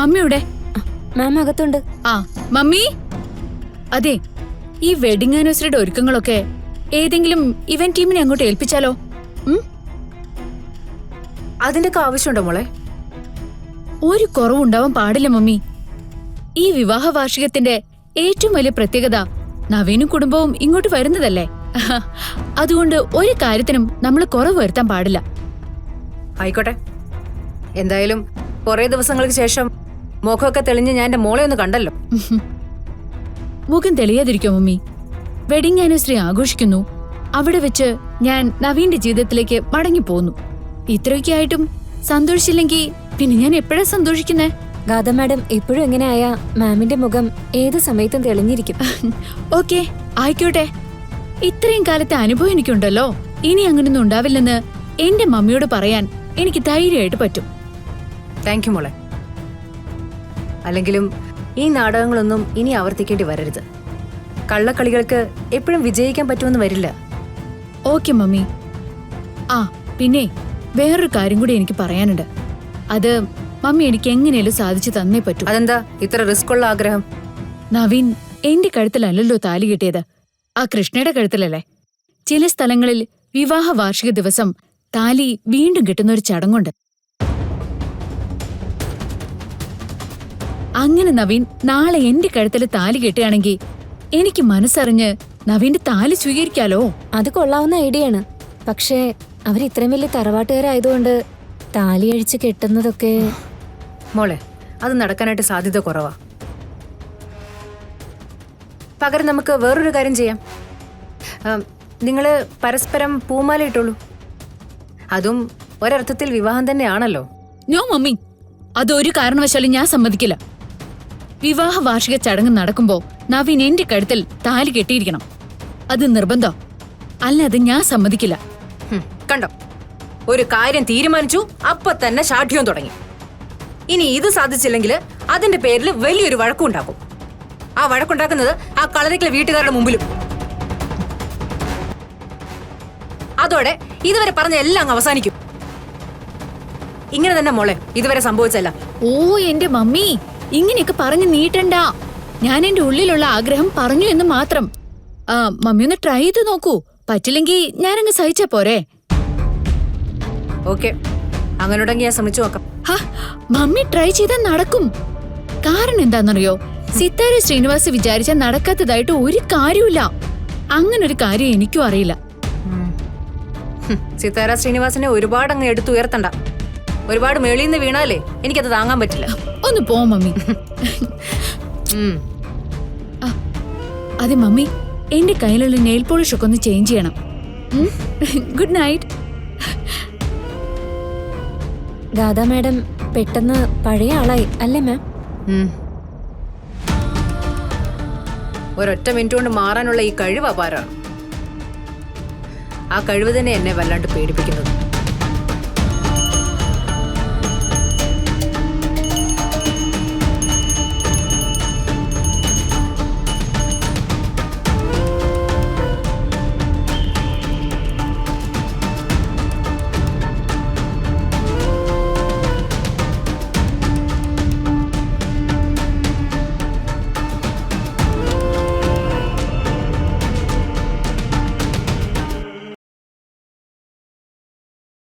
മമ്മിയുടെ മാം അകത്തുണ്ട്. ആ മമ്മി, അതെ, ഈ വെഡിങ് ആനിവേഴ്സറിയുടെ ഒരുക്കങ്ങളൊക്കെ ഏതെങ്കിലും ഇവന്റ് ടീമിനെ അങ്ങോട്ട് ഏൽപ്പിച്ചാലോ? അതിന്റെ ഒക്കെ ആവശ്യമുണ്ടോ മോളെ? ഒരു കുറവുണ്ടാവാൻ പാടില്ല മമ്മി. ഈ വിവാഹ വാർഷികത്തിന്റെ ഏറ്റവും വലിയ പ്രത്യേകത നവീനും കുടുംബവും ഇങ്ങോട്ട് വരുന്നതല്ലേ. അതുകൊണ്ട് ഒരു കാര്യത്തിനും നമ്മൾ കുറവ് വരുത്താൻ പാടില്ല. ആയിക്കോട്ടെ. എന്തായാലും കുറെ ദിവസങ്ങൾക്ക് ശേഷം മുഖമൊക്കെ തെളിഞ്ഞ് ഞാൻ എന്റെ മോളെ ഒന്ന് കണ്ടല്ലോ. മുഖം തെളിയാതിരിക്കോ മമ്മി? വെഡിങ് ആനിവേഴ്സറി ആഘോഷിക്കുന്നു, അവിടെ വെച്ച് ഞാൻ നവീന്റെ ജീവിതത്തിലേക്ക് മടങ്ങിപ്പോന്നു. ഇത്രയൊക്കെ ആയിട്ടും സന്തോഷിച്ചില്ലെങ്കിൽ പിന്നെ ഞാൻ എപ്പോഴാ സന്തോഷിക്കുന്നേ? ഗാഥ മാഡം എപ്പോഴും എങ്ങനെയായ മാമിന്റെ മുഖം ഏത് സമയത്തും തെളിഞ്ഞിരിക്കും. ഓക്കെ, ആയിക്കോട്ടെ. ഇത്രയും കാലത്തെ അനുഭവം എനിക്കുണ്ടല്ലോ. ഇനി അങ്ങനൊന്നും ഉണ്ടാവില്ലെന്ന് എന്റെ മമ്മിയോട് പറയാൻ എനിക്ക് ധൈര്യമായിട്ട് പറ്റും. താങ്ക് യു മോളെ. അല്ലെങ്കിലും ഈ നാടകങ്ങളൊന്നും ഇനി ആവർത്തിക്കേണ്ടി വരരുത്. കള്ളക്കളികൾക്ക് എപ്പോഴും വിജയിക്കാൻ പറ്റുമെന്ന് വരില്ല. Okay mummy. ആ പിന്നെ വേറൊരു കാര്യം കൂടി എനിക്ക് പറയാനുണ്ട്. അത് മമ്മി എനിക്ക് എങ്ങനെയാലും സാധിച്ചു തന്നേ പറ്റൂ. അതെന്താ ഇത്ര റിസ്ക് ഉള്ള ആഗ്രഹം? നവീൻ എന്റെ കഴുത്തിലല്ലോ താലി കെട്ടിയത്, ആ കൃഷ്ണയുടെ കഴുത്തിലല്ലേ. ചില സ്ഥലങ്ങളിൽ വിവാഹ വാർഷിക ദിവസം താലി വീണ്ടും കെട്ടുന്ന ഒരു ചടങ്ങുണ്ട്. അങ്ങനെ നവീൻ നാളെ എന്റെ കഴുത്തിൽ താലി കെട്ടുകയാണെങ്കിൽ എനിക്ക് മനസ്സറിഞ്ഞ് നവീന്റെ താലി സ്വീകരിക്കാലോ. അത് കൊള്ളാവുന്ന ഐഡിയാണ്. പക്ഷേ അവർ ഇത്രയും വലിയ തറവാട്ടുകാരായതുകൊണ്ട് താലി അഴിച്ച് കെട്ടുന്നതൊക്കെ. മോളെ, അത് നടക്കാനായിട്ട് സാധ്യത കുറവാ. പകരം നമുക്ക് വേറൊരു കാര്യം ചെയ്യാം. നിങ്ങള് പരസ്പരം പൂമാല ഇട്ടോളൂ. അതും ഒരർത്ഥത്തിൽ വിവാഹം തന്നെയാണല്ലോ. നോ മമ്മി, അതൊരു കാരണവശാലും ഞാൻ സമ്മതിക്കില്ല. വിവാഹ വാർഷിക ചടങ്ങ് നടക്കുമ്പോ നവീൻ എന്റെ കഴുത്തിൽ താലി കെട്ടിയിരിക്കണം. അത് നിർബന്ധം. അല്ലാതെ ഞാൻ സമ്മതിക്കില്ല. കണ്ടോ, ഒരു കാര്യം തീരുമാനിച്ചു, അപ്പൊ തന്നെ ശാഠ്യം തുടങ്ങി. ഇനി ഇത് സാധിച്ചില്ലെങ്കിൽ അതിന്റെ പേരിൽ വലിയൊരു വഴക്കുണ്ടാക്കും. ആ വഴക്കുണ്ടാക്കുന്നത് ആ കളരിക്കലെ വീട്ടുകാരുടെ മുമ്പിലും. അതോടെ ഇതുവരെ പറഞ്ഞ എല്ലാം അങ്ങ് അവസാനിക്കും. ഇങ്ങനെ തന്നെ മോളെ ഇതുവരെ സംഭവിച്ചല്ല. ഓ എന്റെ മമ്മി, ഇങ്ങനെയൊക്കെ പറഞ്ഞു നീട്ടണ്ട. ഞാൻ എന്റെ ഉള്ളിലുള്ള ആഗ്രഹം പറഞ്ഞു എന്ന് മാത്രം. മമ്മി ഒന്ന് ട്രൈ ചെയ്ത് നോക്കൂ. പറ്റില്ലെങ്കിൽ ഞാനങ്ങ് സഹിച്ചാ പോരെ? ഓക്കെ, അങ്ങനെയുണ്ടെങ്കിൽ ഞാൻ ശ്രമിച്ചു നോക്കാം. മമ്മി ട്രൈ ചെയ്താൽ നടക്കും. കാരണം എന്താണെന്നറിയോ? സിത്താര ശ്രീനിവാസ് വിചാരിച്ചാൽ നടക്കാത്തതായിട്ട് ഒരു കാര്യമില്ല. അങ്ങനൊരു കാര്യം എനിക്കും അറിയില്ല. സിത്താര ശ്രീനിവാസിനെ ഒരുപാട് അങ്ങ് എടുത്തുയർത്തണ്ട. ഒരുപാട് മേളിൽ നിന്ന് വീണാലേ എനിക്കത് താങ്ങാൻ പറ്റില്ല. ഒന്ന് പോ മമ്മി. അതെ മമ്മി, എന്റെ കയ്യിലുള്ള നെയിൽ പോളിഷ് ഒക്കെ ഒന്ന് ചേഞ്ച് ചെയ്യണം. Good night. ഗാഥ മാഡം പെട്ടെന്ന് പഴയ ആളായി അല്ലേ മാം? ഒരൊറ്റ മിനിറ്റ് കൊണ്ട് മാറാനുള്ള ഈ കഴിവ് അപാരമാണ്. ആ കഴിവ് തന്നെ എന്നെ വല്ലാണ്ട് പേടിപ്പിക്കുന്നത്.